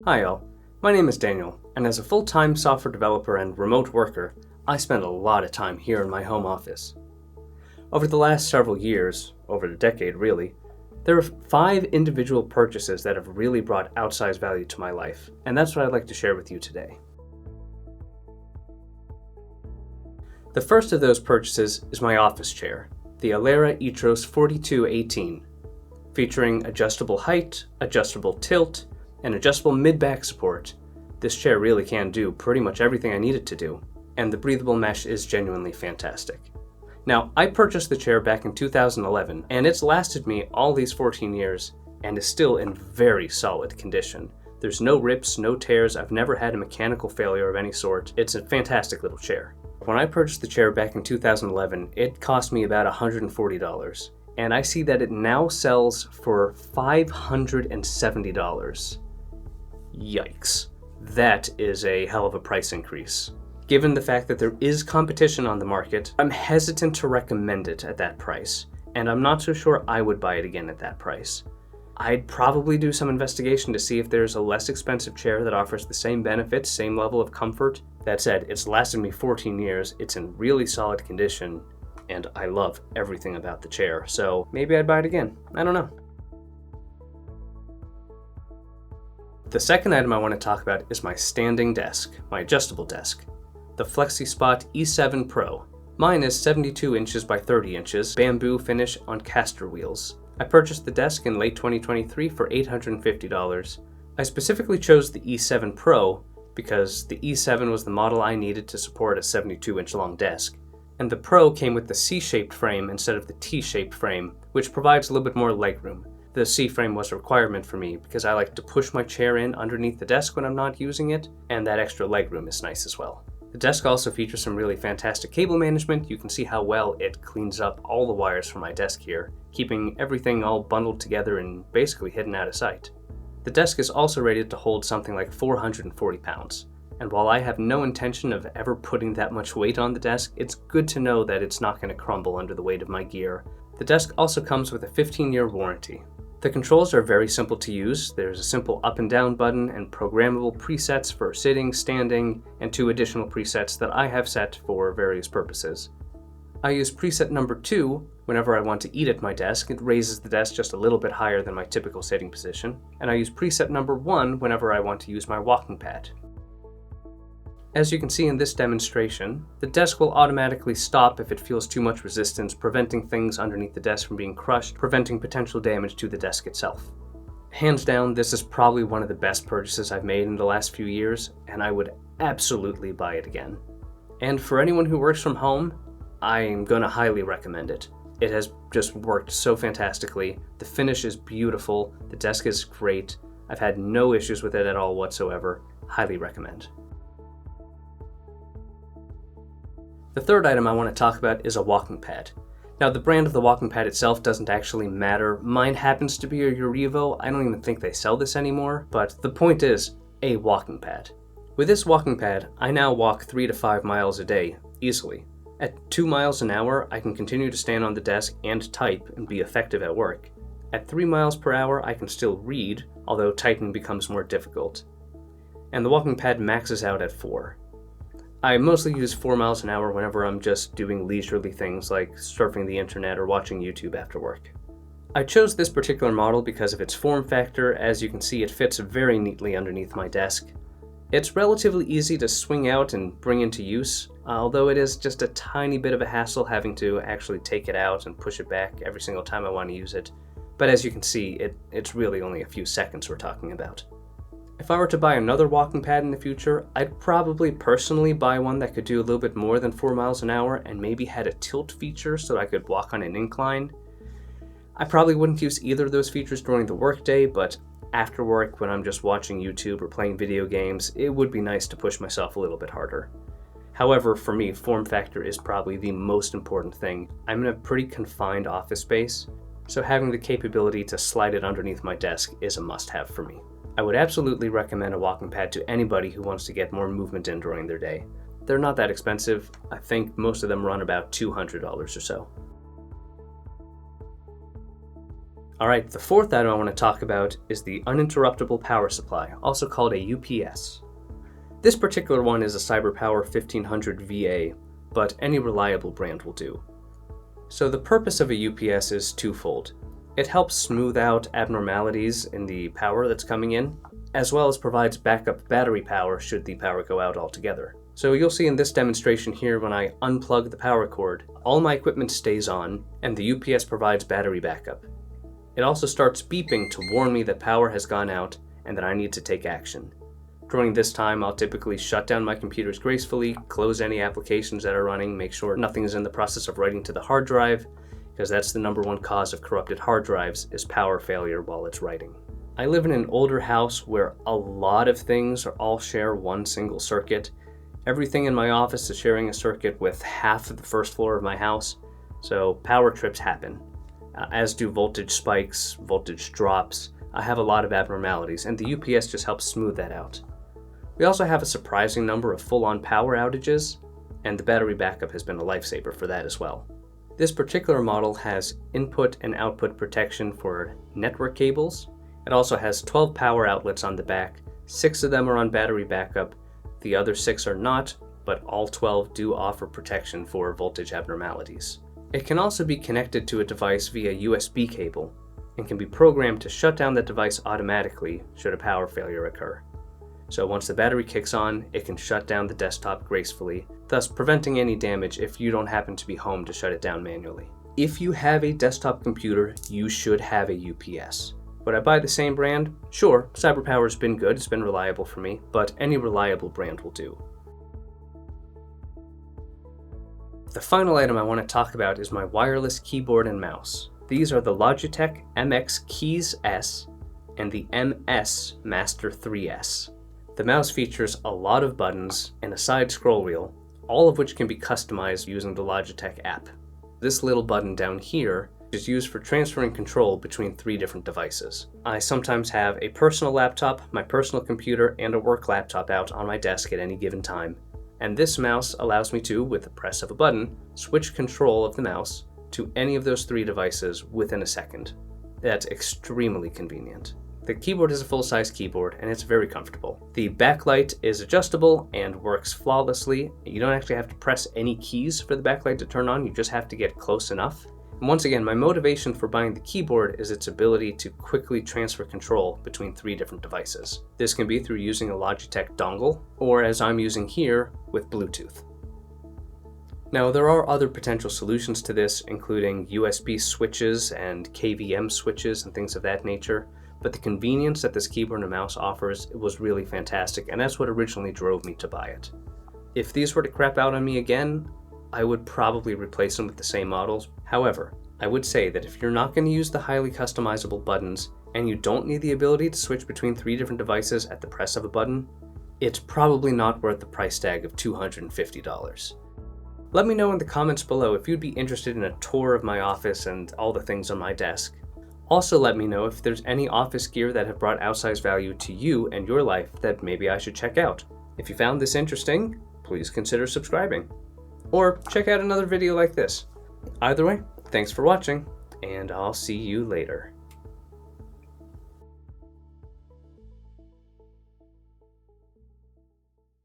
Hi all, my name is Daniel, and as a full-time software developer and remote worker, I spend a lot of time here in my home office. Over the last several years, over a decade really, there are 5 individual purchases that have really brought outsized value to my life, and that's what I'd like to share with you today. The first of those purchases is my office chair, the Alera Etros 4218, featuring adjustable height, adjustable tilt, and adjustable mid-back support. This chair really can do pretty much everything I need it to do, and the breathable mesh is genuinely fantastic. Now, I purchased the chair back in 2011, and it's lasted me all these 14 years, and is still in very solid condition. There's no rips, no tears, I've never had a mechanical failure of any sort. It's a fantastic little chair. When I purchased the chair back in 2011, it cost me about $140, and I see that it now sells for $570. Yikes. That is a hell of a price increase. Given the fact that there is competition on the market, I'm hesitant to recommend it at that price, and I'm not so sure I would buy it again at that price. I'd probably do some investigation to see if there's a less expensive chair that offers the same benefits, same level of comfort. That said, it's lasted me 14 years, it's in really solid condition, and I love everything about the chair, so maybe I'd buy it again. I don't know. The second item I want to talk about is my standing desk, my adjustable desk, the FlexiSpot E7 Pro. Mine is 72 inches by 30 inches, bamboo finish on caster wheels. I purchased the desk in late 2023 for $850. I specifically chose the E7 Pro because the E7 was the model I needed to support a 72-inch long desk, and the Pro came with the C-shaped frame instead of the T-shaped frame, which provides a little bit more legroom. The C-frame was a requirement for me because I like to push my chair in underneath the desk when I'm not using it, and that extra legroom is nice as well. The desk also features some really fantastic cable management. You can see how well it cleans up all the wires from my desk here, keeping everything all bundled together and basically hidden out of sight. The desk is also rated to hold something like 440 pounds, and while I have no intention of ever putting that much weight on the desk, it's good to know that it's not going to crumble under the weight of my gear. The desk also comes with a 15-year warranty. The controls are very simple to use. There's a simple up and down button and programmable presets for sitting, standing, and 2 additional presets that I have set for various purposes. I use preset number 2 whenever I want to eat at my desk. It raises the desk just a little bit higher than my typical sitting position. And I use preset number 1 whenever I want to use my walking pad. As you can see in this demonstration, the desk will automatically stop if it feels too much resistance, preventing things underneath the desk from being crushed, preventing potential damage to the desk itself. Hands down, this is probably one of the best purchases I've made in the last few years, and I would absolutely buy it again. And for anyone who works from home, I'm going to highly recommend it. It has just worked so fantastically. The finish is beautiful, the desk is great, I've had no issues with it at all whatsoever. Highly recommend. The third item I want to talk about is a walking pad. Now, the brand of the walking pad itself doesn't actually matter. Mine happens to be a Urivo. I don't even think they sell this anymore, but the point is, a walking pad. With this walking pad, I now walk 3 to 5 miles a day, easily. At 2 miles an hour, I can continue to stand on the desk and type and be effective at work. At 3 miles per hour, I can still read, although typing becomes more difficult. And the walking pad maxes out at 4. I mostly use 4 miles an hour whenever I'm just doing leisurely things like surfing the internet or watching YouTube after work. I chose this particular model because of its form factor. As you can see, it fits very neatly underneath my desk. It's relatively easy to swing out and bring into use, although it is just a tiny bit of a hassle having to actually take it out and push it back every single time I want to use it. But as you can see, it's really only a few seconds we're talking about. If I were to buy another walking pad in the future, I'd probably personally buy one that could do a little bit more than 4 miles an hour and maybe had a tilt feature so that I could walk on an incline. I probably wouldn't use either of those features during the workday, but after work when I'm just watching YouTube or playing video games, it would be nice to push myself a little bit harder. However, for me, form factor is probably the most important thing. I'm in a pretty confined office space, so having the capability to slide it underneath my desk is a must-have for me. I would absolutely recommend a walking pad to anybody who wants to get more movement in during their day. They're not that expensive. I think most of them run about $200 or so. Alright, the fourth item I want to talk about is the uninterruptible power supply, also called a UPS. This particular one is a CyberPower 1500 VA, but any reliable brand will do. So the purpose of a UPS is twofold. It helps smooth out abnormalities in the power that's coming in, as well as provides backup battery power should the power go out altogether. So you'll see in this demonstration here, when I unplug the power cord, all my equipment stays on, and the UPS provides battery backup. It also starts beeping to warn me that power has gone out and that I need to take action. During this time, I'll typically shut down my computers gracefully, close any applications that are running, make sure nothing is in the process of writing to the hard drive, because that's the number one cause of corrupted hard drives, is power failure while it's writing. I live in an older house where a lot of things all share one single circuit. Everything in my office is sharing a circuit with half of the first floor of my house, so power trips happen. As do voltage spikes, voltage drops. I have a lot of abnormalities, and the UPS just helps smooth that out. We also have a surprising number of full-on power outages, and the battery backup has been a lifesaver for that as well. This particular model has input and output protection for network cables. It also has 12 power outlets on the back. 6 of them are on battery backup. The other 6 are not, but all 12 do offer protection for voltage abnormalities. It can also be connected to a device via USB cable and can be programmed to shut down the device automatically should a power failure occur. So once the battery kicks on, it can shut down the desktop gracefully, thus preventing any damage if you don't happen to be home to shut it down manually. If you have a desktop computer, you should have a UPS. Would I buy the same brand? Sure, CyberPower's been good, it's been reliable for me, but any reliable brand will do. The final item I want to talk about is my wireless keyboard and mouse. These are the Logitech MX Keys S and the MS Master 3S. The mouse features a lot of buttons and a side scroll wheel, all of which can be customized using the Logitech app. This little button down here is used for transferring control between 3 different devices. I sometimes have a personal laptop, my personal computer, and a work laptop out on my desk at any given time. And this mouse allows me to, with the press of a button, switch control of the mouse to any of those 3 devices within a second. That's extremely convenient. The keyboard is a full-size keyboard and it's very comfortable. The backlight is adjustable and works flawlessly. You don't actually have to press any keys for the backlight to turn on, you just have to get close enough. And once again, my motivation for buying the keyboard is its ability to quickly transfer control between 3 different devices. This can be through using a Logitech dongle, or as I'm using here, with Bluetooth. Now, there are other potential solutions to this, including USB switches and KVM switches and things of that nature, but the convenience that this keyboard and mouse offers was really fantastic, and that's what originally drove me to buy it. If these were to crap out on me again, I would probably replace them with the same models. However, I would say that if you're not going to use the highly customizable buttons and you don't need the ability to switch between 3 different devices at the press of a button, it's probably not worth the price tag of $250. Let me know in the comments below if you'd be interested in a tour of my office and all the things on my desk. Also let me know if there's any office gear that have brought outsized value to you and your life that maybe I should check out. If you found this interesting, please consider subscribing. Or check out another video like this. Either way, thanks for watching, and I'll see you later.